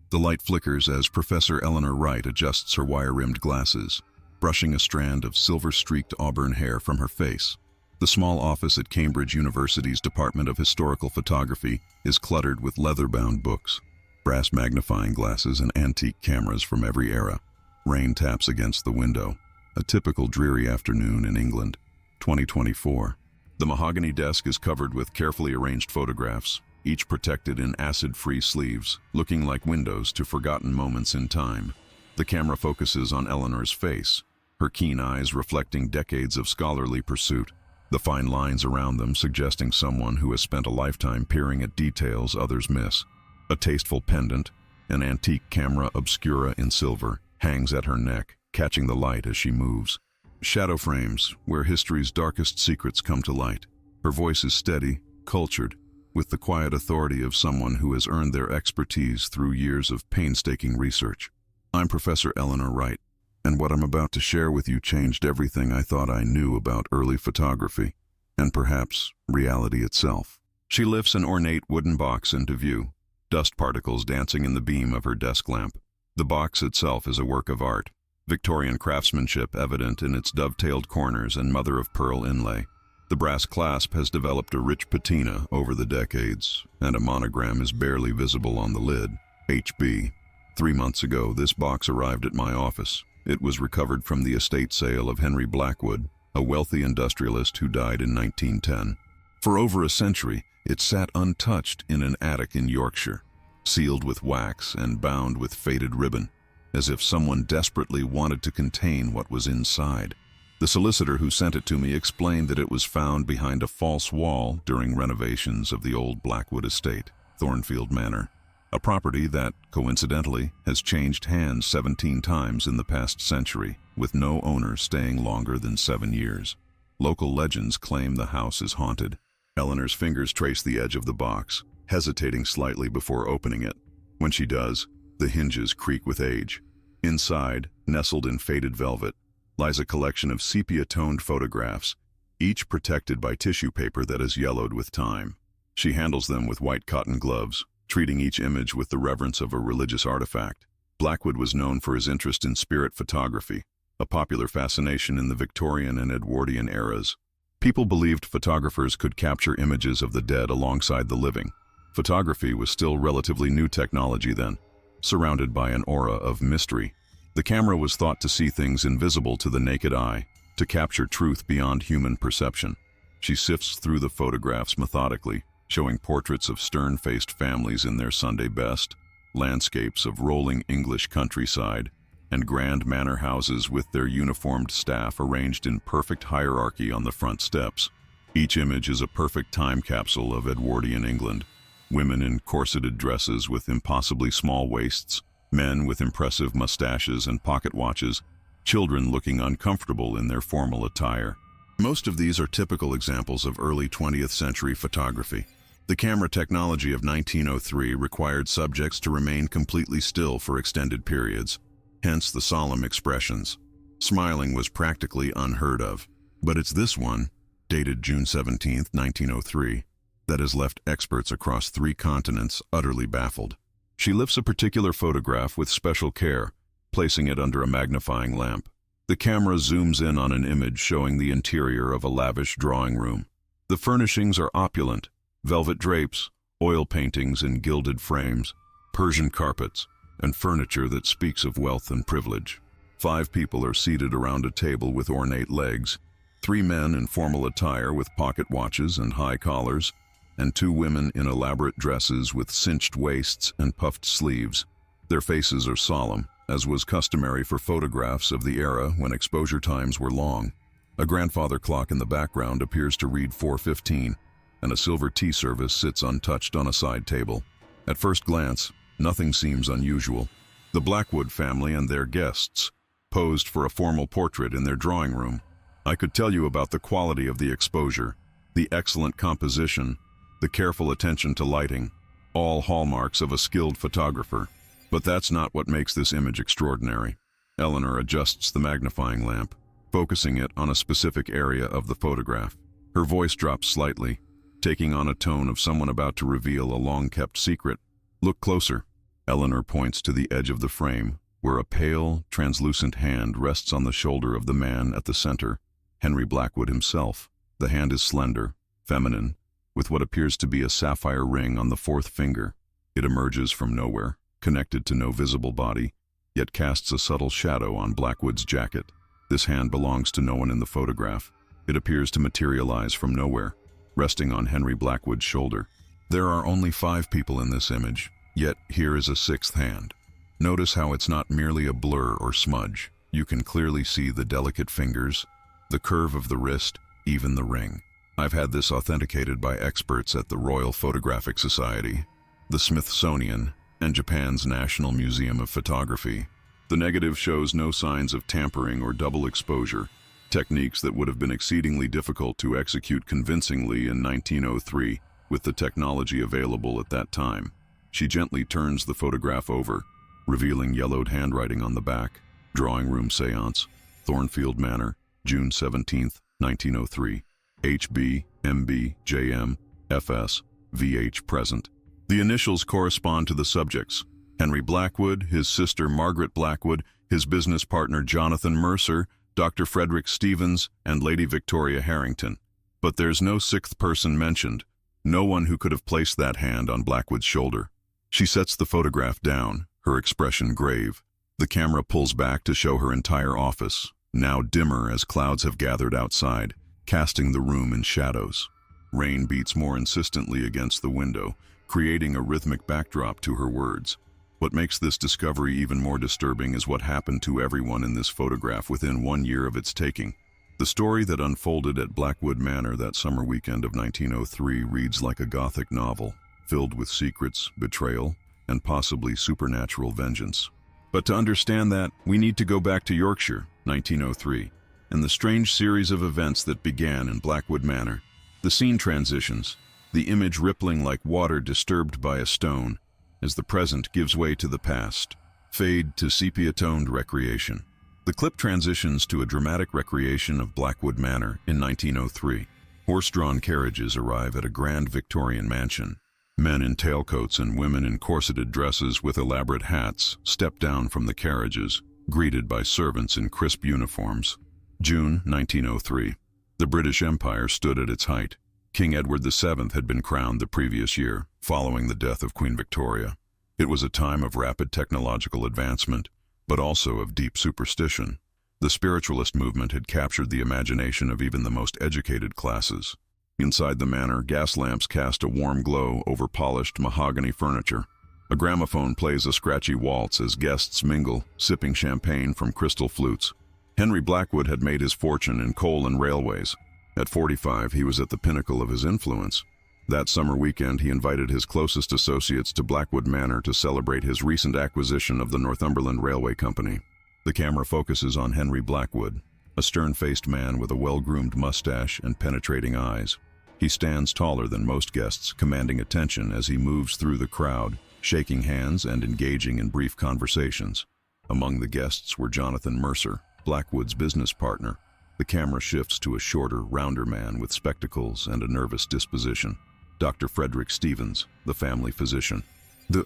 The light flickers as Professor Eleanor Wright adjusts her wire-rimmed glasses, brushing a strand of silver-streaked auburn hair from her face. The small office at Cambridge University's Department of Historical Photography is cluttered with leather-bound books, brass magnifying glasses, and antique cameras from every era. Rain taps against the window. A typical dreary afternoon in England, 2024. The mahogany desk is covered with carefully arranged photographs, each protected in acid-free sleeves, looking like windows to forgotten moments in time. The camera focuses on Eleanor's face, her keen eyes reflecting decades of scholarly pursuit, the fine lines around them suggesting someone who has spent a lifetime peering at details others miss. A tasteful pendant, an antique camera obscura in silver, hangs at her neck, catching the light as she moves. Shadow frames, where history's darkest secrets come to light. Her voice is steady, cultured, with the quiet authority of someone who has earned their expertise through years of painstaking research. I'm Professor Eleanor Wright, and what I'm about to share with you changed everything I thought I knew about early photography, and perhaps reality itself. She lifts an ornate wooden box into view, dust particles dancing in the beam of her desk lamp. The box itself is a work of art, Victorian craftsmanship evident in its dovetailed corners and mother-of-pearl inlay. The brass clasp has developed a rich patina over the decades, and a monogram is barely visible on the lid, HB. 3 months ago, this box arrived at my office. It was recovered from the estate sale of Henry Blackwood, a wealthy industrialist who died in 1910. For over a century, it sat untouched in an attic in Yorkshire, sealed with wax and bound with faded ribbon, as if someone desperately wanted to contain what was inside. The solicitor who sent it to me explained that it was found behind a false wall during renovations of the old Blackwood estate, Thornfield Manor, a property that, coincidentally, has changed hands 17 times in the past century, with no owner staying longer than 7 years. Local legends claim the house is haunted. Eleanor's fingers trace the edge of the box, hesitating slightly before opening it. When she does, the hinges creak with age. Inside, nestled in faded velvet, lies a collection of sepia-toned photographs, each protected by tissue paper that has yellowed with time. She handles them with white cotton gloves, treating each image with the reverence of a religious artifact. Blackwood was known for his interest in spirit photography, a popular fascination in the Victorian and Edwardian eras. People believed photographers could capture images of the dead alongside the living. Photography was still relatively new technology then, surrounded by an aura of mystery. The camera was thought to see things invisible to the naked eye, to capture truth beyond human perception. She sifts through the photographs methodically, showing portraits of stern-faced families in their Sunday best, landscapes of rolling English countryside, and grand manor houses with their uniformed staff arranged in perfect hierarchy on the front steps. Each image is a perfect time capsule of Edwardian England. Women in corseted dresses with impossibly small waists, men with impressive mustaches and pocket watches, children looking uncomfortable in their formal attire. Most of these are typical examples of early 20th century photography. The camera technology of 1903 required subjects to remain completely still for extended periods, hence the solemn expressions. Smiling was practically unheard of. But it's this one, dated June 17, 1903, that has left experts across 3 continents utterly baffled. She lifts a particular photograph with special care, placing it under a magnifying lamp. The camera zooms in on an image showing the interior of a lavish drawing room. The furnishings are opulent: velvet drapes, oil paintings in gilded frames, Persian carpets, and furniture that speaks of wealth and privilege. 5 people are seated around a table with ornate legs, 3 men in formal attire with pocket watches and high collars, and 2 women in elaborate dresses with cinched waists and puffed sleeves. Their faces are solemn, as was customary for photographs of the era when exposure times were long. A grandfather clock in the background appears to read 4:15, and a silver tea service sits untouched on a side table. At first glance, nothing seems unusual. The Blackwood family and their guests posed for a formal portrait in their drawing room. I could tell you about the quality of the exposure, the excellent composition, the careful attention to lighting, all hallmarks of a skilled photographer. But that's not what makes this image extraordinary. Eleanor adjusts the magnifying lamp, focusing it on a specific area of the photograph. Her voice drops slightly, taking on a tone of someone about to reveal a long-kept secret. Look closer. Eleanor points to the edge of the frame, where a pale, translucent hand rests on the shoulder of the man at the center, Henry Blackwood himself. The hand is slender, feminine, with what appears to be a sapphire ring on the fourth finger. It emerges from nowhere, connected to no visible body, yet casts a subtle shadow on Blackwood's jacket. This hand belongs to no one in the photograph. It appears to materialize from nowhere, resting on Henry Blackwood's shoulder. There are only 5 people in this image, yet here is a 6th hand. Notice how it's not merely a blur or smudge. You can clearly see the delicate fingers, the curve of the wrist, even the ring. I've had this authenticated by experts at the Royal Photographic Society, the Smithsonian, and Japan's National Museum of Photography. The negative shows no signs of tampering or double exposure, techniques that would have been exceedingly difficult to execute convincingly in 1903 with the technology available at that time. She gently turns the photograph over, revealing yellowed handwriting on the back. Drawing Room Seance, Thornfield Manor, June 17, 1903. HB, MB, JM, FS, VH present. The initials correspond to the subjects: Henry Blackwood, his sister Margaret Blackwood, his business partner Jonathan Mercer, Dr. Frederick Stevens, and Lady Victoria Harrington. But there's no 6th person mentioned, no one who could have placed that hand on Blackwood's shoulder. She sets the photograph down, her expression grave. The camera pulls back to show her entire office, now dimmer as clouds have gathered outside, casting the room in shadows. Rain beats more insistently against the window, creating a rhythmic backdrop to her words. What makes this discovery even more disturbing is what happened to everyone in this photograph within 1 year of its taking. The story that unfolded at Blackwood Manor that summer weekend of 1903 reads like a Gothic novel, filled with secrets, betrayal, and possibly supernatural vengeance. But to understand that, we need to go back to Yorkshire, 1903, and the strange series of events that began in Blackwood Manor. The scene transitions, the image rippling like water disturbed by a stone, as the present gives way to the past, fade to sepia-toned recreation. The clip transitions to a dramatic recreation of Blackwood Manor in 1903. Horse-drawn carriages arrive at a grand Victorian mansion. Men in tailcoats and women in corseted dresses with elaborate hats step down from the carriages, greeted by servants in crisp uniforms. June 1903. The British Empire stood at its height. King Edward VII had been crowned the previous year, following the death of Queen Victoria. It was a time of rapid technological advancement, but also of deep superstition. The spiritualist movement had captured the imagination of even the most educated classes. Inside the manor, gas lamps cast a warm glow over polished mahogany furniture. A gramophone plays a scratchy waltz as guests mingle, sipping champagne from crystal flutes. Henry Blackwood had made his fortune in coal and railways. At 45, he was at the pinnacle of his influence. That summer weekend, he invited his closest associates to Blackwood Manor to celebrate his recent acquisition of the Northumberland Railway Company. The camera focuses on Henry Blackwood, a stern-faced man with a well-groomed mustache and penetrating eyes. He stands taller than most guests, commanding attention as he moves through the crowd, shaking hands and engaging in brief conversations. Among the guests were Jonathan Mercer, Blackwood's business partner. The camera shifts to a shorter, rounder man with spectacles and a nervous disposition. Dr. Frederick Stevens, the family physician.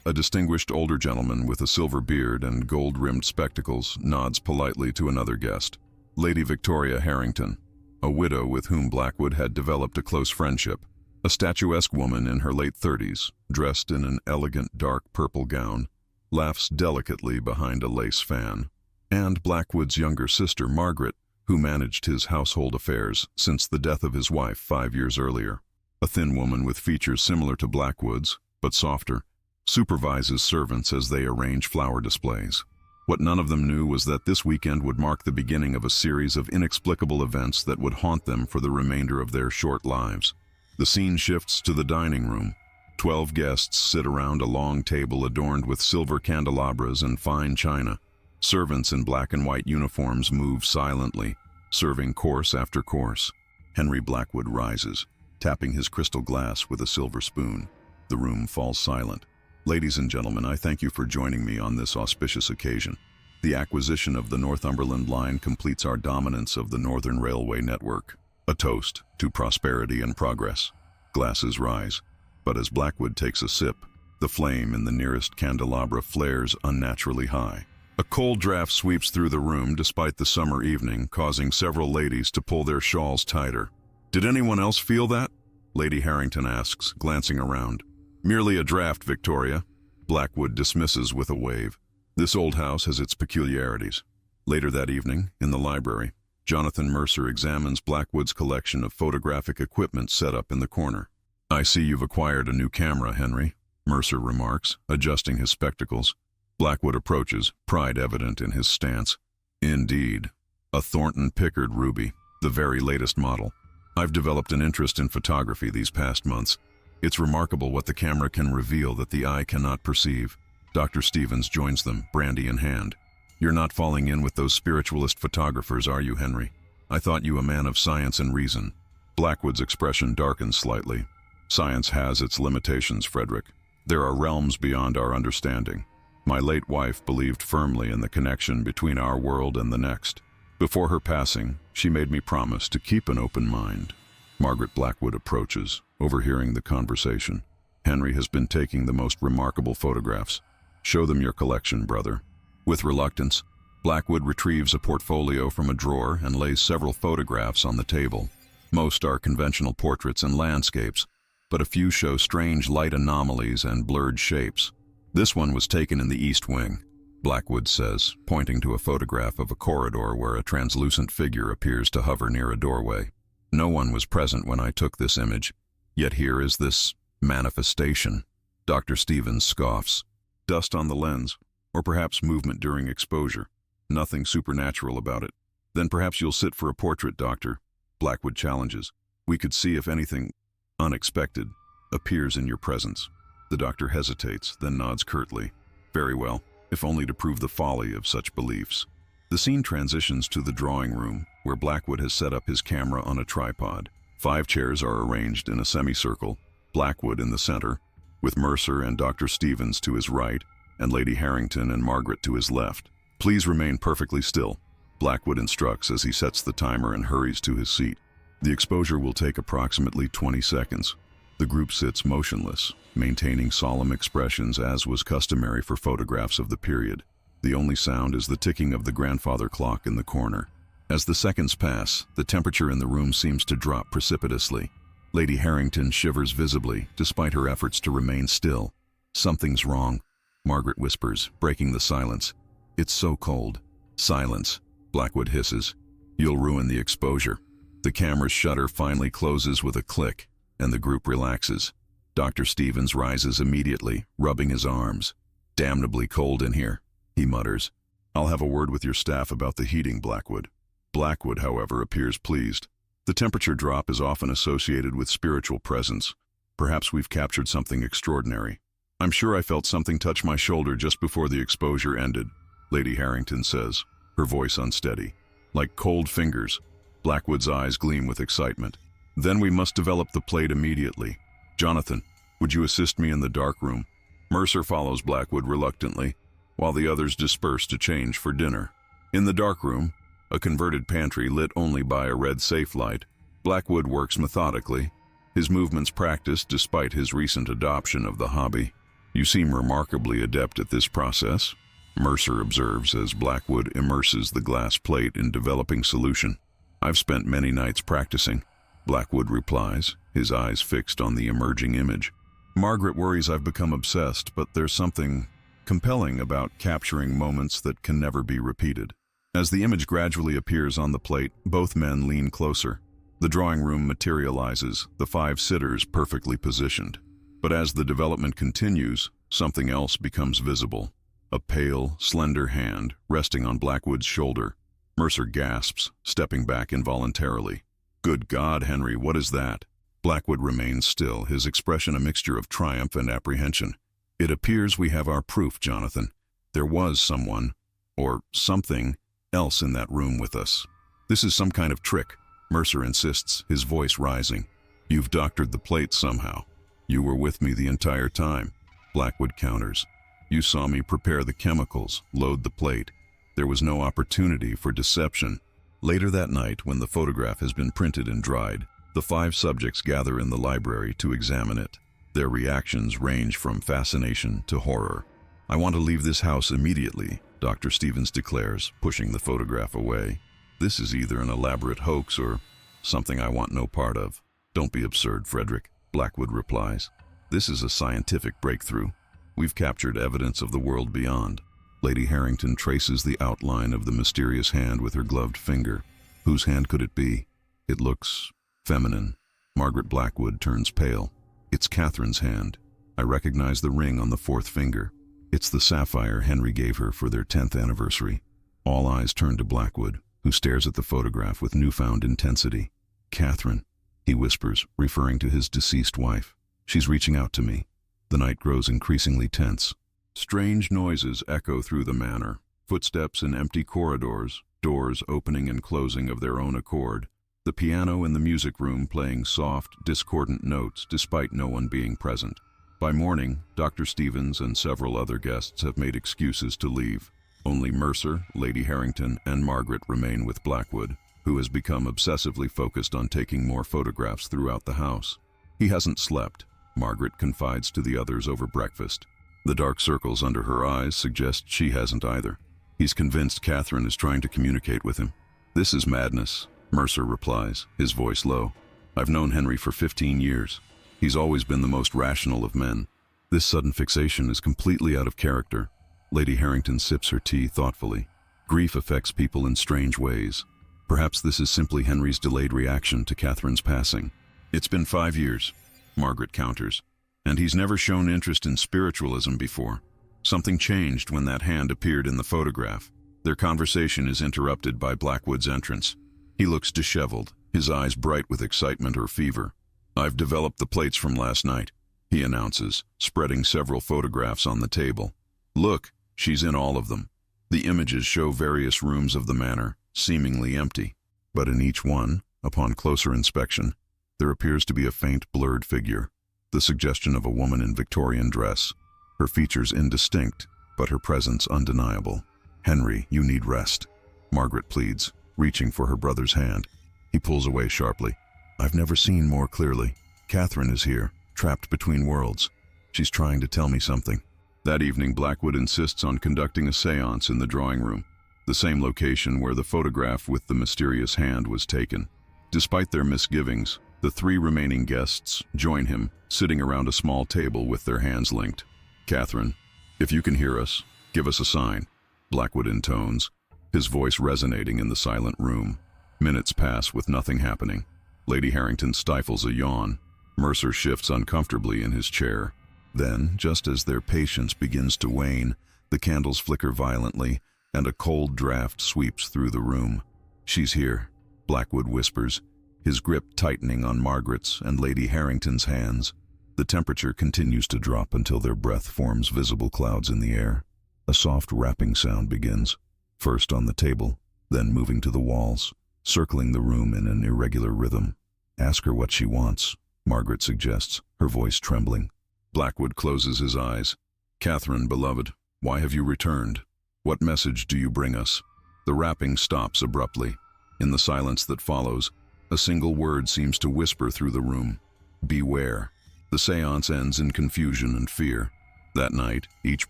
A distinguished older gentleman with a silver beard and gold-rimmed spectacles nods politely to another guest. Lady Victoria Harrington, a widow with whom Blackwood had developed a close friendship. A statuesque woman in her late 30s, dressed in an elegant dark purple gown, laughs delicately behind a lace fan. And Blackwood's younger sister, Margaret, who managed his household affairs since the death of his wife 5 years earlier. A thin woman with features similar to Blackwood's, but softer, supervises servants as they arrange flower displays. What none of them knew was that this weekend would mark the beginning of a series of inexplicable events that would haunt them for the remainder of their short lives. The scene shifts to the dining room. 12 guests sit around a long table adorned with silver candelabras and fine china. Servants in black and white uniforms move silently, serving course after course. Henry Blackwood rises, tapping his crystal glass with a silver spoon. The room falls silent. Ladies and gentlemen, I thank you for joining me on this auspicious occasion. The acquisition of the Northumberland line completes our dominance of the Northern Railway network. A toast to prosperity and progress. Glasses rise, but as Blackwood takes a sip, The flame in the nearest candelabra flares unnaturally high. A cold draft sweeps through the room despite the summer evening, causing several ladies to pull their shawls tighter. "Did anyone else feel that?" Lady Harrington asks, glancing around. "Merely a draft, Victoria," Blackwood dismisses with a wave. This old house has its peculiarities. Later that evening, in the library, Jonathan Mercer examines Blackwood's collection of photographic equipment set up in the corner. "I see you've acquired a new camera, Henry," Mercer remarks, adjusting his spectacles. Blackwood approaches, pride evident in his stance. "Indeed. A Thornton Pickard Ruby, the very latest model. I've developed an interest in photography these past months. It's remarkable what the camera can reveal that the eye cannot perceive." Dr. Stevens joins them, brandy in hand. "You're not falling in with those spiritualist photographers, are you, Henry? I thought you a man of science and reason." Blackwood's expression darkens slightly. "Science has its limitations, Frederick. There are realms beyond our understanding. My late wife believed firmly in the connection between our world and the next. Before her passing, she made me promise to keep an open mind." Margaret Blackwood approaches, overhearing the conversation. "Henry has been taking the most remarkable photographs. Show them your collection, brother." With reluctance, Blackwood retrieves a portfolio from a drawer and lays several photographs on the table. Most are conventional portraits and landscapes, but a few show strange light anomalies and blurred shapes. "This one was taken in the East Wing," Blackwood says, pointing to a photograph of a corridor where a translucent figure appears to hover near a doorway. "No one was present when I took this image, yet here is this manifestation." Dr. Stevens scoffs. "Dust on the lens, or perhaps movement during exposure. Nothing supernatural about it." "Then perhaps you'll sit for a portrait, Doctor," Blackwood challenges. "We could see if anything unexpected appears in your presence." The doctor hesitates, then nods curtly. "Very well, if only to prove the folly of such beliefs." The scene transitions to the drawing room, where Blackwood has set up his camera on a tripod. 5 chairs are arranged in a semicircle, Blackwood in the center, with Mercer and Dr. Stevens to his right, and Lady Harrington and Margaret to his left. "Please remain perfectly still," Blackwood instructs as he sets the timer and hurries to his seat. The exposure will take approximately 20 seconds. The group sits motionless, maintaining solemn expressions as was customary for photographs of the period. The only sound is the ticking of the grandfather clock in the corner. As the seconds pass, the temperature in the room seems to drop precipitously. Lady Harrington shivers visibly, despite her efforts to remain still. "Something's wrong," Margaret whispers, breaking the silence. "It's so cold." "Silence," Blackwood hisses. "You'll ruin the exposure." The camera's shutter finally closes with a click, and the group relaxes. Dr. Stevens rises immediately, rubbing his arms. "Damnably cold in here," he mutters. "I'll have a word with your staff about the heating, Blackwood." Blackwood, however, appears pleased. "The temperature drop is often associated with spiritual presence. Perhaps we've captured something extraordinary. I'm sure I felt something touch my shoulder just before the exposure ended," Lady Harrington says, her voice unsteady. "Like cold fingers." Blackwood's eyes gleam with excitement. "Then we must develop the plate immediately. Jonathan, would you assist me in the dark room?" Mercer follows Blackwood reluctantly, while the others disperse to change for dinner. In the dark room, a converted pantry lit only by a red safe light, Blackwood works methodically, his movements practiced despite his recent adoption of the hobby. "You seem remarkably adept at this process," Mercer observes as Blackwood immerses the glass plate in developing solution. "I've spent many nights practicing," Blackwood replies, his eyes fixed on the emerging image. "Margaret worries I've become obsessed, but there's something compelling about capturing moments that can never be repeated." As the image gradually appears on the plate, both men lean closer. The drawing room materializes, the 5 sitters perfectly positioned. But as the development continues, something else becomes visible. A pale, slender hand resting on Blackwood's shoulder. Mercer gasps, stepping back involuntarily. "Good God, Henry, what is that?" Blackwood remains still, his expression a mixture of triumph and apprehension. "It appears we have our proof, Jonathan. There was someone, or something, else in that room with us. This is some kind of trick," Mercer insists, his voice rising. "You've doctored the plate somehow." "You were with me the entire time," Blackwood counters. "You saw me prepare the chemicals, load the plate. There was no opportunity for deception." Later that night, when the photograph has been printed and dried, the 5 subjects gather in the library to examine it. Their reactions range from fascination to horror. "I want to leave this house immediately," Dr. Stevens declares, pushing the photograph away. "This is either an elaborate hoax or something I want no part of." "Don't be absurd, Frederick," Blackwood replies. "This is a scientific breakthrough. We've captured evidence of the world beyond." Lady Harrington traces the outline of the mysterious hand with her gloved finger. Whose hand could it be? It looks feminine. Margaret Blackwood turns pale. "It's Catherine's hand. I recognize the ring on the fourth finger. It's the sapphire Henry gave her for their 10th anniversary." All eyes turn to Blackwood, who stares at the photograph with newfound intensity. "Catherine," he whispers, referring to his deceased wife. "She's reaching out to me." The night grows increasingly tense. Strange noises echo through the manor. Footsteps in empty corridors, doors opening and closing of their own accord. The piano in the music room playing soft, discordant notes despite no one being present. By morning, Dr. Stevens and several other guests have made excuses to leave. Only Mercer, Lady Harrington, and Margaret remain with Blackwood, who has become obsessively focused on taking more photographs throughout the house. He hasn't slept, Margaret confides to the others over breakfast. The dark circles under her eyes suggest she hasn't either. He's convinced Catherine is trying to communicate with him. "This is madness," Mercer replies, his voice low. "I've known Henry for 15 years. He's always been the most rational of men. This sudden fixation is completely out of character." Lady Harrington sips her tea thoughtfully. "Grief affects people in strange ways. Perhaps this is simply Henry's delayed reaction to Catherine's passing." "It's been 5 years," Margaret counters, "and he's never shown interest in spiritualism before. Something changed when that hand appeared in the photograph." Their conversation is interrupted by Blackwood's entrance. He looks disheveled, his eyes bright with excitement or fever. "I've developed the plates from last night," he announces, spreading several photographs on the table. "Look, she's in all of them." The images show various rooms of the manor, seemingly empty. But in each one, upon closer inspection, there appears to be a faint, blurred figure, the suggestion of a woman in Victorian dress. Her features indistinct, but her presence undeniable. "Henry, you need rest," Margaret pleads, reaching for her brother's hand. He pulls away sharply. "I've never seen more clearly. Catherine is here, trapped between worlds. She's trying to tell me something." That evening, Blackwood insists on conducting a séance in the drawing room, the same location where the photograph with the mysterious hand was taken. Despite their misgivings, the 3 remaining guests join him, sitting around a small table with their hands linked. "Catherine, if you can hear us, give us a sign," Blackwood intones, his voice resonating in the silent room. Minutes pass with nothing happening. Lady Harrington stifles a yawn. Mercer shifts uncomfortably in his chair. Then, just as their patience begins to wane, the candles flicker violently, and a cold draft sweeps through the room. "She's here," Blackwood whispers, his grip tightening on Margaret's and Lady Harrington's hands. The temperature continues to drop until their breath forms visible clouds in the air. A soft rapping sound begins, first on the table, then moving to the walls, circling the room in an irregular rhythm. "Ask her what she wants," Margaret suggests, her voice trembling. Blackwood closes his eyes. "Catherine, beloved, why have you returned? What message do you bring us?" The rapping stops abruptly. In the silence that follows, a single word seems to whisper through the room: "Beware." The séance ends in confusion and fear. That night, each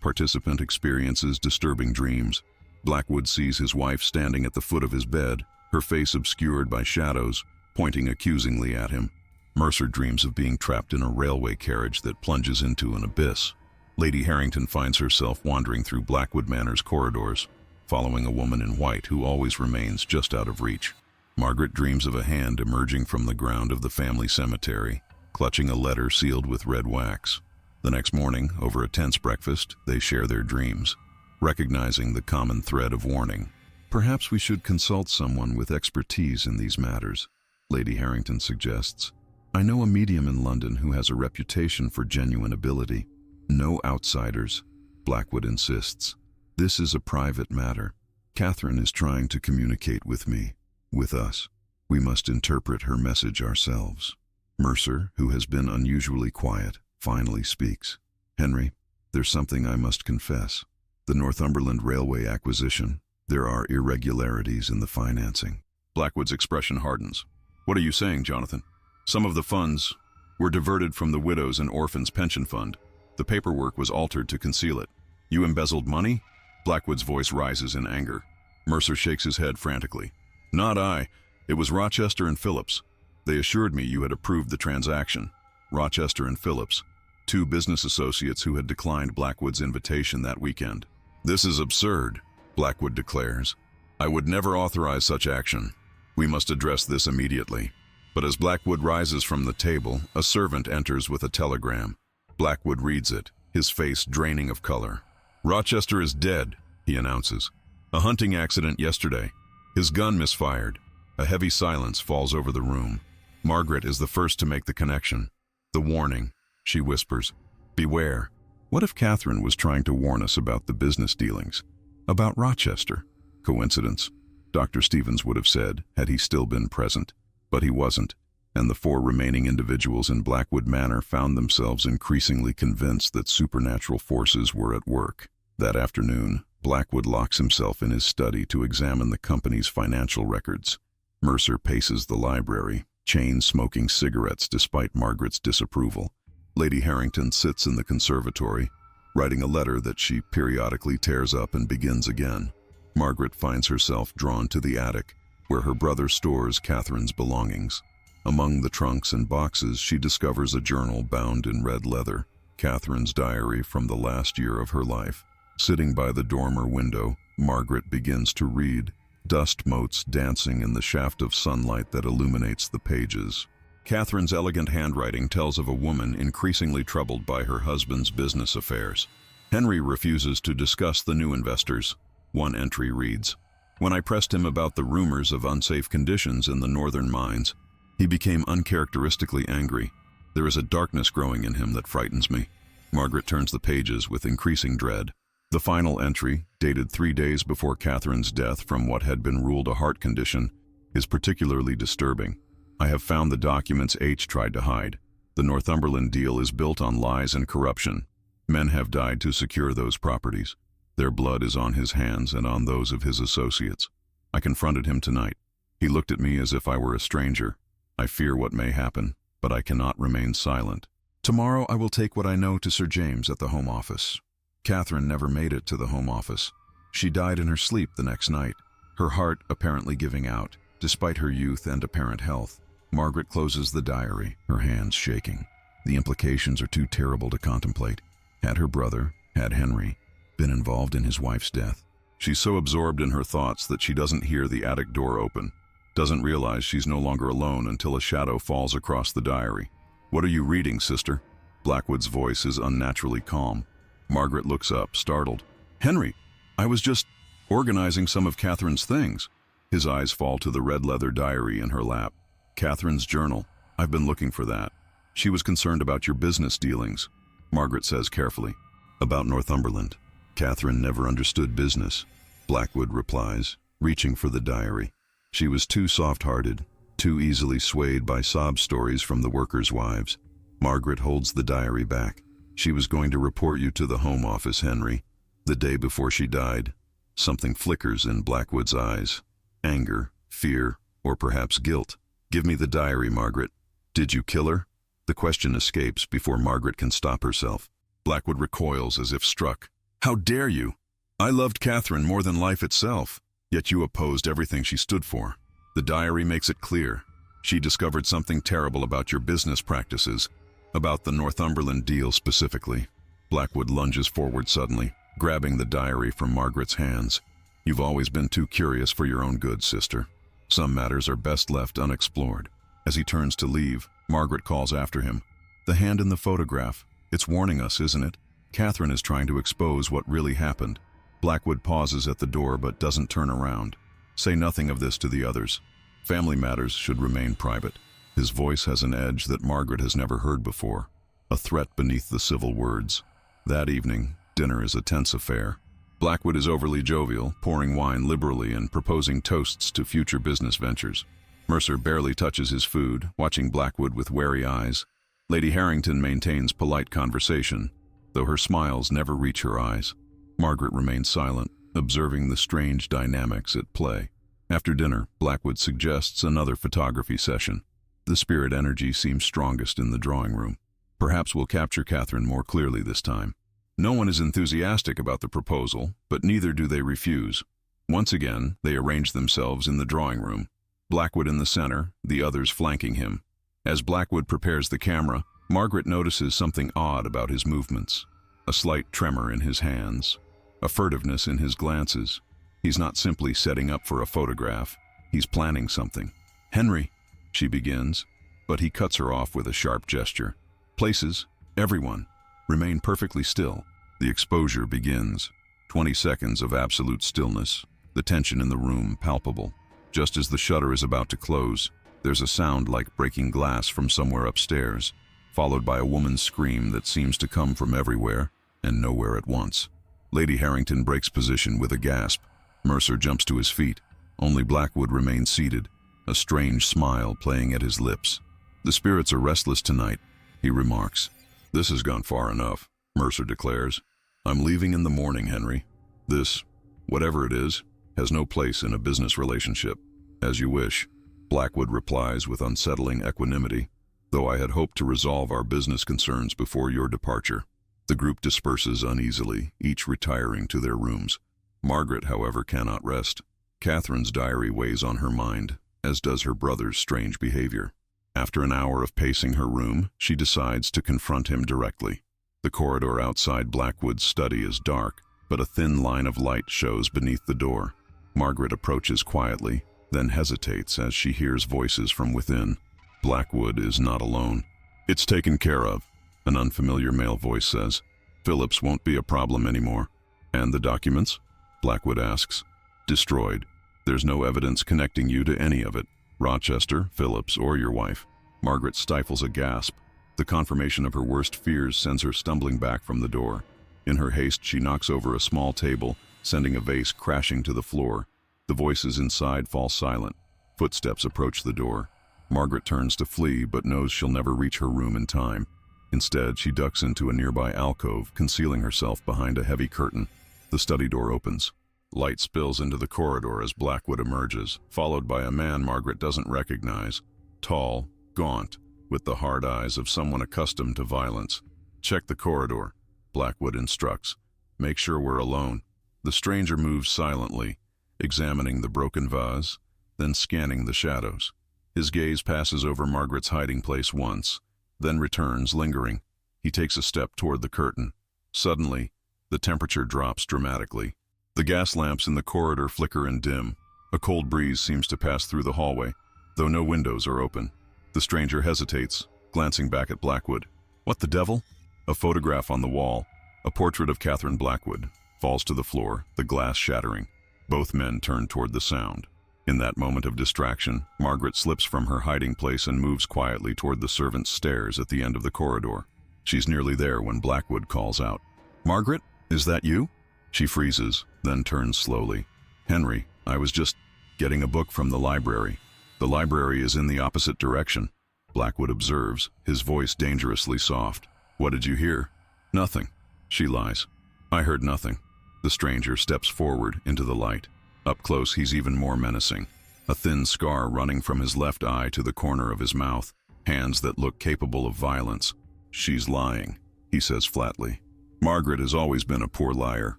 participant experiences disturbing dreams. Blackwood sees his wife standing at the foot of his bed, her face obscured by shadows, pointing accusingly at him. Mercer dreams of being trapped in a railway carriage that plunges into an abyss. Lady Harrington finds herself wandering through Blackwood Manor's corridors, following a woman in white who always remains just out of reach. Margaret dreams of a hand emerging from the ground of the family cemetery, clutching a letter sealed with red wax. The next morning, over a tense breakfast, they share their dreams, recognizing the common thread of warning. "Perhaps we should consult someone with expertise in these matters," Lady Harrington suggests. "I know a medium in London who has a reputation for genuine ability." "No outsiders," Blackwood insists. "This is a private matter. Catherine is trying to communicate with me, with us. We must interpret her message ourselves." Mercer, who has been unusually quiet, finally speaks. "Henry, there's something I must confess. The Northumberland Railway acquisition, there are irregularities in the financing." Blackwood's expression hardens. "What are you saying, Jonathan?" "Some of the funds were diverted from the Widows and Orphans Pension Fund. The paperwork was altered to conceal it. You embezzled money? Blackwood's voice rises in anger. Mercer shakes his head frantically. Not I. It was Rochester and Phillips. They assured me you had approved the transaction. Rochester and Phillips, two business associates who had declined Blackwood's invitation that weekend. This is absurd, Blackwood declares. I would never authorize such action. We must address this immediately. But as Blackwood rises from the table, a servant enters with a telegram. Blackwood reads it, his face draining of color. Rochester is dead, he announces. A hunting accident yesterday. His gun misfired. A heavy silence falls over the room. Margaret is the first to make the connection. The warning, she whispers. Beware. What if Catherine was trying to warn us about the business dealings? About Rochester? Coincidence? Dr. Stevens would have said, had he still been present. But he wasn't, and the four remaining individuals in Blackwood Manor found themselves increasingly convinced that supernatural forces were at work. That afternoon, Blackwood locks himself in his study to examine the company's financial records. Mercer paces the library, chain-smoking cigarettes despite Margaret's disapproval. Lady Harrington sits in the conservatory, writing a letter that she periodically tears up and begins again. Margaret finds herself drawn to the attic, where her brother stores Catherine's belongings. Among the trunks and boxes, she discovers a journal bound in red leather, Catherine's diary from the last year of her life. Sitting by the dormer window, Margaret begins to read, dust motes dancing in the shaft of sunlight that illuminates the pages. Catherine's elegant handwriting tells of a woman increasingly troubled by her husband's business affairs. Henry refuses to discuss the new investors. One entry reads, When I pressed him about the rumors of unsafe conditions in the northern mines, he became uncharacteristically angry. There is a darkness growing in him that frightens me. Margaret turns the pages with increasing dread. The final entry, dated 3 days before Catherine's death from what had been ruled a heart condition, is particularly disturbing. I have found the documents H tried to hide. The Northumberland deal is built on lies and corruption. Men have died to secure those properties. Their blood is on his hands and on those of his associates. I confronted him tonight. He looked at me as if I were a stranger. I fear what may happen, but I cannot remain silent. Tomorrow I will take what I know to Sir James at the Home Office. Catherine never made it to the Home Office. She died in her sleep the next night, her heart apparently giving out, despite her youth and apparent health. Margaret closes the diary, her hands shaking. The implications are too terrible to contemplate. Had her brother, had Henry, been involved in his wife's death? She's so absorbed in her thoughts that she doesn't hear the attic door open, doesn't realize she's no longer alone until a shadow falls across the diary. What are you reading, sister? Blackwood's voice is unnaturally calm. Margaret looks up, startled. Henry, I was just organizing some of Catherine's things. His eyes fall to the red leather diary in her lap. Catherine's journal. I've been looking for that. She was concerned about your business dealings. Margaret says carefully. About Northumberland. Catherine never understood business. Blackwood replies, reaching for the diary. She was too soft-hearted, too easily swayed by sob stories from the workers' wives. Margaret holds the diary back. She was going to report you to the Home Office, Henry. The day before she died, something flickers in Blackwood's eyes. Anger, fear, or perhaps guilt. Give me the diary, Margaret. Did you kill her? The question escapes before Margaret can stop herself. Blackwood recoils as if struck. How dare you? I loved Catherine more than life itself, yet you opposed everything she stood for. The diary makes it clear. She discovered something terrible about your business practices, about the Northumberland deal specifically. Blackwood lunges forward suddenly, grabbing the diary from Margaret's hands. You've always been too curious for your own good, sister. Some matters are best left unexplored. As he turns to leave, Margaret calls after him. The hand in the photograph. It's warning us, isn't it? Catherine is trying to expose what really happened. Blackwood pauses at the door but doesn't turn around. Say nothing of this to the others. Family matters should remain private. His voice has an edge that Margaret has never heard before, a threat beneath the civil words. That evening, dinner is a tense affair. Blackwood is overly jovial, pouring wine liberally and proposing toasts to future business ventures. Mercer barely touches his food, watching Blackwood with wary eyes. Lady Harrington maintains polite conversation, though her smiles never reach her eyes. Margaret remains silent, observing the strange dynamics at play. After dinner, Blackwood suggests another photography session. The spirit energy seems strongest in the drawing room. Perhaps we'll capture Catherine more clearly this time. No one is enthusiastic about the proposal, but neither do they refuse. Once again, they arrange themselves in the drawing room. Blackwood in the center, the others flanking him. As Blackwood prepares the camera, Margaret notices something odd about his movements. A slight tremor in his hands, a furtiveness in his glances. He's not simply setting up for a photograph, he's planning something. "Henry," she begins, but he cuts her off with a sharp gesture. "Places, everyone, remain perfectly still." The exposure begins. 20 seconds of absolute stillness, the tension in the room palpable. Just as the shutter is about to close, there's a sound like breaking glass from somewhere upstairs, followed by a woman's scream that seems to come from everywhere and nowhere at once. Lady Harrington breaks position with a gasp. Mercer jumps to his feet. Only Blackwood remains seated, a strange smile playing at his lips. "The spirits are restless tonight," he remarks. "This has gone far enough," Mercer declares. "I'm leaving in the morning, Henry. This, whatever it is, has no place in a business relationship." "As you wish," Blackwood replies with unsettling equanimity, "though I had hoped to resolve our business concerns before your departure." The group disperses uneasily, each retiring to their rooms. Margaret, however, cannot rest. Catherine's diary weighs on her mind, as does her brother's strange behavior. After an hour of pacing her room, she decides to confront him directly. The corridor outside Blackwood's study is dark, but a thin line of light shows beneath the door. Margaret approaches quietly, then hesitates as she hears voices from within. Blackwood is not alone. "It's taken care of," an unfamiliar male voice says. "Phillips won't be a problem anymore." "And the documents?" Blackwood asks. "Destroyed. There's no evidence connecting you to any of it. Rochester, Phillips, or your wife." Margaret stifles a gasp. The confirmation of her worst fears sends her stumbling back from the door. In her haste, she knocks over a small table, sending a vase crashing to the floor. The voices inside fall silent. Footsteps approach the door. Margaret turns to flee, but knows she'll never reach her room in time. Instead, she ducks into a nearby alcove, concealing herself behind a heavy curtain. The study door opens. Light spills into the corridor as Blackwood emerges, followed by a man Margaret doesn't recognize. Tall, gaunt, with the hard eyes of someone accustomed to violence. "Check the corridor," Blackwood instructs. "Make sure we're alone." The stranger moves silently, examining the broken vase, then scanning the shadows. His gaze passes over Margaret's hiding place once, then returns, lingering. He takes a step toward the curtain. Suddenly, the temperature drops dramatically. The gas lamps in the corridor flicker and dim. A cold breeze seems to pass through the hallway, though no windows are open. The stranger hesitates, glancing back at Blackwood. "What the devil?" A photograph on the wall, a portrait of Catherine Blackwood, falls to the floor, the glass shattering. Both men turn toward the sound. In that moment of distraction, Margaret slips from her hiding place and moves quietly toward the servants' stairs at the end of the corridor. She's nearly there when Blackwood calls out. "Margaret, is that you?" She freezes, then turns slowly. "Henry, I was just getting a book from the library." "The library is in the opposite direction," Blackwood observes, his voice dangerously soft. "What did you hear?" "Nothing," she lies. "I heard nothing." The stranger steps forward into the light. Up close, he's even more menacing. A thin scar running from his left eye to the corner of his mouth, hands that look capable of violence. "She's lying," he says flatly. "Margaret has always been a poor liar,"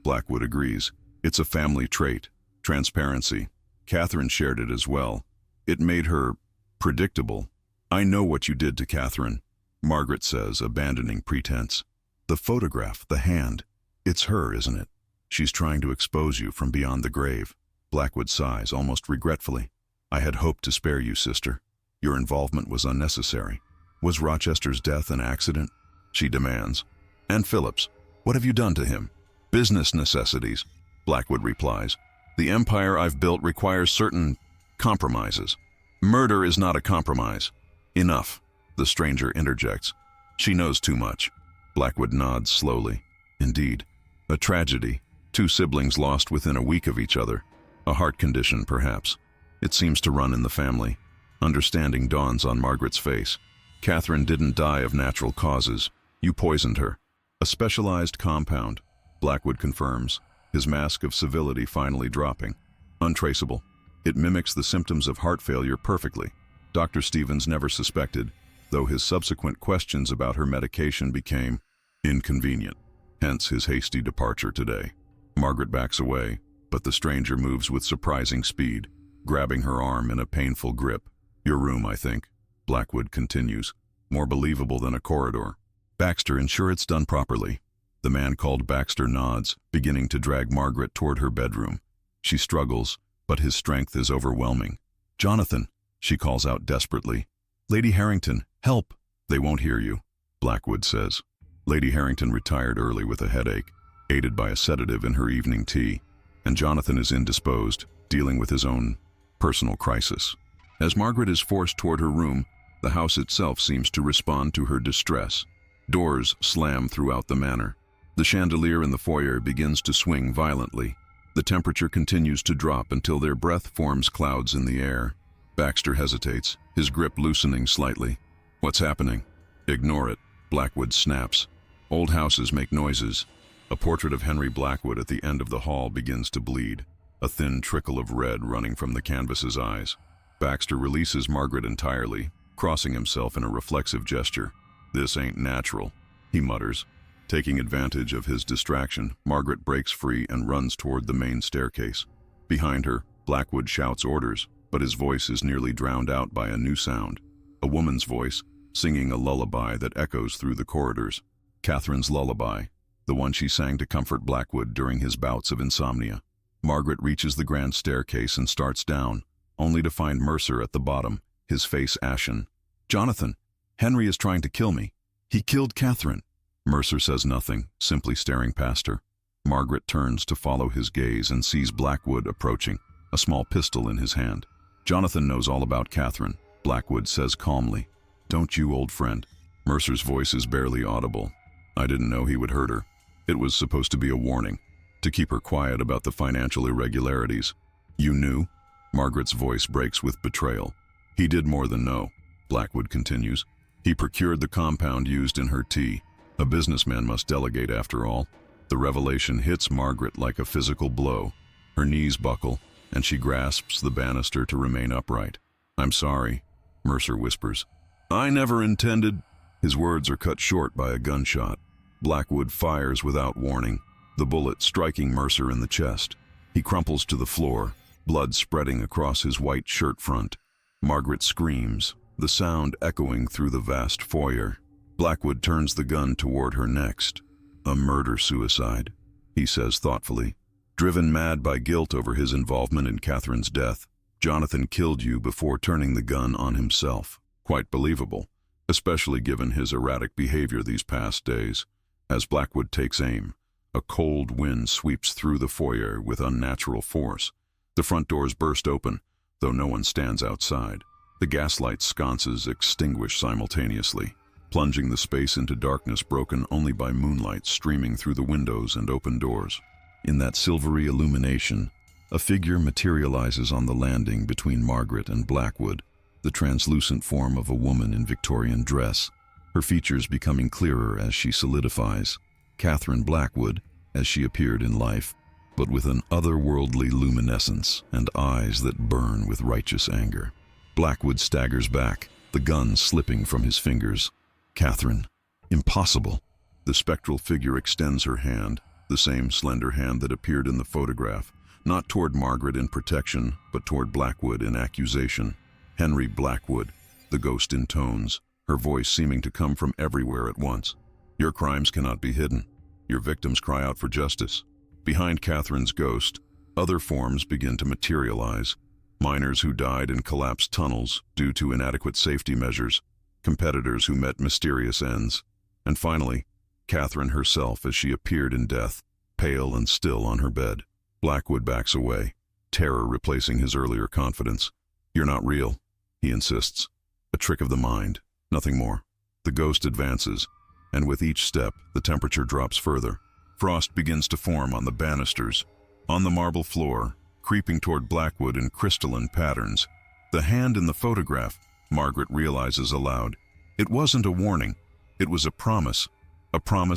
Blackwood agrees. "It's a family trait. Transparency. Catherine shared it as well. It made her predictable." "I know what you did to Catherine," Margaret says, abandoning pretense. "The photograph, the hand. It's her, isn't it? She's trying to expose you from beyond the grave." Blackwood sighs, almost regretfully. "I had hoped to spare you, sister. Your involvement was unnecessary." "Was Rochester's death an accident?" she demands. "And Phillips, what have you done to him?" "Business necessities," Blackwood replies. "The empire I've built requires certain compromises. Murder is not a compromise." "Enough," the stranger interjects. "She knows too much." Blackwood nods slowly. "Indeed. A tragedy. 2 siblings lost within a week of each other. A heart condition, perhaps. It seems to run in the family." Understanding dawns on Margaret's face. "Catherine didn't die of natural causes. You poisoned her." "A specialized compound," Blackwood confirms, his mask of civility finally dropping. "Untraceable. It mimics the symptoms of heart failure perfectly." Dr. Stevens never suspected, though his subsequent questions about her medication became inconvenient, hence his hasty departure today. Margaret backs away, but the stranger moves with surprising speed, grabbing her arm in a painful grip. "Your room, I think," Blackwood continues, more believable than a corridor. "Baxter, ensure it's done properly." The man called Baxter nods, beginning to drag Margaret toward her bedroom. She struggles, but his strength is overwhelming. "Jonathan," she calls out desperately. "Lady Harrington, help!" "They won't hear you," Blackwood says. Lady Harrington retired early with a headache, aided by a sedative in her evening tea, and Jonathan is indisposed, dealing with his own personal crisis. As Margaret is forced toward her room, the house itself seems to respond to her distress. Doors slam throughout the manor. The chandelier in the foyer begins to swing violently. The temperature continues to drop until their breath forms clouds in the air. Baxter hesitates, his grip loosening slightly. "What's happening?" "Ignore it," Blackwood snaps. Old houses make noises. A portrait of Henry Blackwood at the end of the hall begins to bleed, a thin trickle of red running from the canvas's eyes. Baxter releases Margaret entirely, crossing himself in a reflexive gesture. "This ain't natural," he mutters. Taking advantage of his distraction, Margaret breaks free and runs toward the main staircase. Behind her, Blackwood shouts orders, but his voice is nearly drowned out by a new sound. A woman's voice, singing a lullaby that echoes through the corridors. Catherine's lullaby, the one she sang to comfort Blackwood during his bouts of insomnia. Margaret reaches the grand staircase and starts down, only to find Mercer at the bottom, his face ashen. "Jonathan, Henry is trying to kill me. He killed Catherine." Mercer says nothing, simply staring past her. Margaret turns to follow his gaze and sees Blackwood approaching, a small pistol in his hand. "Jonathan knows all about Catherine," Blackwood says calmly. "Don't you, old friend?" Mercer's voice is barely audible. "I didn't know he would hurt her. It was supposed to be a warning, to keep her quiet about the financial irregularities." "You knew?" Margaret's voice breaks with betrayal. "He did more than know," Blackwood continues. "He procured the compound used in her tea. A businessman must delegate after all." The revelation hits Margaret like a physical blow. Her knees buckle, and she grasps the banister to remain upright. "I'm sorry," Mercer whispers. "I never intended—" His words are cut short by a gunshot. Blackwood fires without warning, the bullet striking Mercer in the chest. He crumples to the floor, blood spreading across his white shirt front. Margaret screams, the sound echoing through the vast foyer. Blackwood turns the gun toward her next. "A murder-suicide," he says thoughtfully. "Driven mad by guilt over his involvement in Catherine's death, Jonathan killed you before turning the gun on himself. Quite believable, especially given his erratic behavior these past days." As Blackwood takes aim, a cold wind sweeps through the foyer with unnatural force. The front doors burst open, though no one stands outside. The gaslight sconces extinguish simultaneously, plunging the space into darkness broken only by moonlight streaming through the windows and open doors. In that silvery illumination, a figure materializes on the landing between Margaret and Blackwood, the translucent form of a woman in Victorian dress, her features becoming clearer as she solidifies. Catherine Blackwood, as she appeared in life, but with an otherworldly luminescence and eyes that burn with righteous anger. Blackwood staggers back, the gun slipping from his fingers. "Catherine, impossible." The spectral figure extends her hand, the same slender hand that appeared in the photograph, not toward Margaret in protection, but toward Blackwood in accusation. "Henry Blackwood," the ghost intones, her voice seeming to come from everywhere at once. "Your crimes cannot be hidden. Your victims cry out for justice." Behind Catherine's ghost, other forms begin to materialize. Miners who died in collapsed tunnels due to inadequate safety measures, competitors who met mysterious ends, and finally, Catherine herself as she appeared in death, pale and still on her bed. Blackwood backs away, terror replacing his earlier confidence. "You're not real," he insists. "A trick of the mind, nothing more." The ghost advances, and with each step, the temperature drops further. Frost begins to form on the banisters, on the marble floor, creeping toward Blackwood in crystalline patterns. The hand in the photograph, Margaret realizes aloud. It wasn't a warning, it was a promise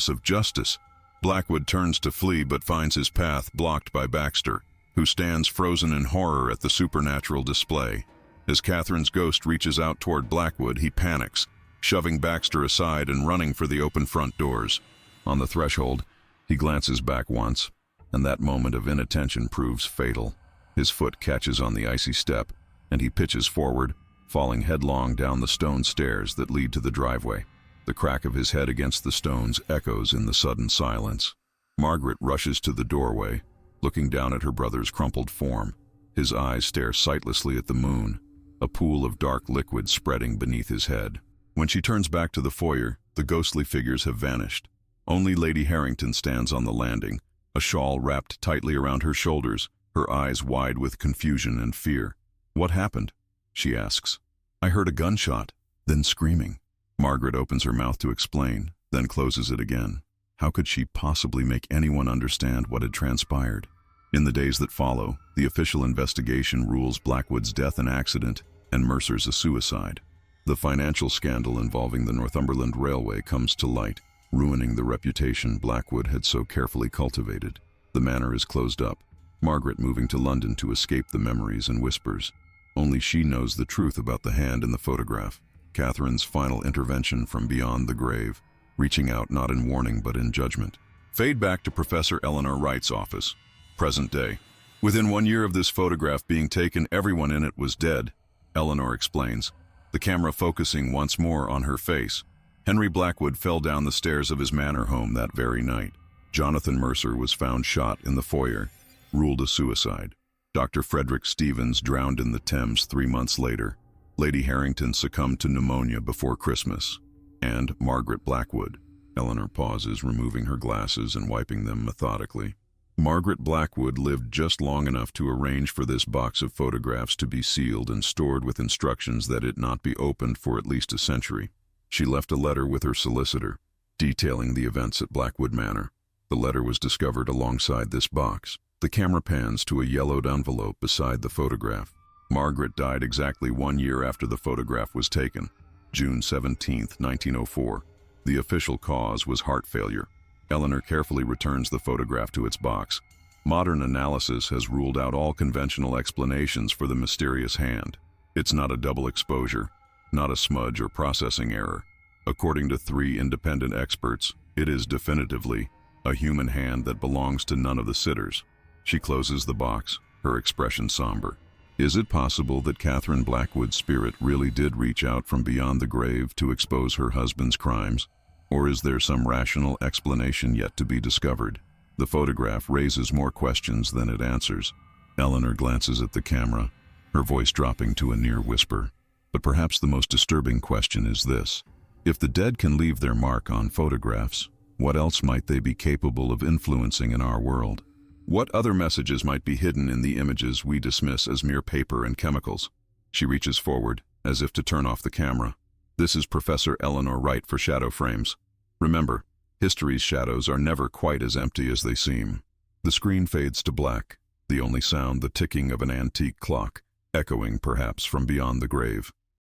of justice. Blackwood turns to flee but finds his path blocked by Baxter, who stands frozen in horror at the supernatural display. As Catherine's ghost reaches out toward Blackwood, he panics, shoving Baxter aside and running for the open front doors. On the threshold, he glances back once, and that moment of inattention proves fatal. His foot catches on the icy step, and he pitches forward, falling headlong down the stone stairs that lead to the driveway. The crack of his head against the stones echoes in the sudden silence. Margaret rushes to the doorway, looking down at her brother's crumpled form. His eyes stare sightlessly at the moon, a pool of dark liquid spreading beneath his head. When she turns back to the foyer, the ghostly figures have vanished. Only Lady Harrington stands on the landing, a shawl wrapped tightly around her shoulders, her eyes wide with confusion and fear. "What happened?" she asks. "I heard a gunshot, then screaming." Margaret opens her mouth to explain, then closes it again. How could she possibly make anyone understand what had transpired? In the days that follow, the official investigation rules Blackwood's death an accident and Mercer's a suicide. The financial scandal involving the Northumberland Railway comes to light, ruining the reputation Blackwood had so carefully cultivated. The manor is closed up, Margaret moving to London to escape the memories and whispers. Only she knows the truth about the hand in the photograph, Catherine's final intervention from beyond the grave, reaching out not in warning but in judgment. Fade back to Professor Eleanor Wright's office. Present day. Within 1 year of this photograph being taken, everyone in it was dead, Eleanor explains, the camera focusing once more on her face. Henry Blackwood fell down the stairs of his manor home that very night. Jonathan Mercer was found shot in the foyer, ruled a suicide. Dr. Frederick Stevens drowned in the Thames 3 months later. Lady Harrington succumbed to pneumonia before Christmas. And Margaret Blackwood. Eleanor pauses, removing her glasses and wiping them methodically. Margaret Blackwood lived just long enough to arrange for this box of photographs to be sealed and stored with instructions that it not be opened for at least a century. She left a letter with her solicitor, detailing the events at Blackwood Manor. The letter was discovered alongside this box. The camera pans to a yellowed envelope beside the photograph. Margaret died exactly 1 year after the photograph was taken, June 17, 1904. The official cause was heart failure. Eleanor carefully returns the photograph to its box. Modern analysis has ruled out all conventional explanations for the mysterious hand. It's not a double exposure, not a smudge or processing error. According to 3 independent experts, it is definitively a human hand that belongs to none of the sitters. She closes the box, her expression somber. Is it possible that Catherine Blackwood's spirit really did reach out from beyond the grave to expose her husband's crimes? Or is there some rational explanation yet to be discovered? The photograph raises more questions than it answers. Eleanor glances at the camera, her voice dropping to a near whisper. But perhaps the most disturbing question is this. If the dead can leave their mark on photographs, what else might they be capable of influencing in our world? What other messages might be hidden in the images we dismiss as mere paper and chemicals? She reaches forward, as if to turn off the camera. This is Professor Eleanor Wright for Shadow Frames. Remember, history's shadows are never quite as empty as they seem. The screen fades to black, the only sound the ticking of an antique clock, echoing perhaps from beyond the grave.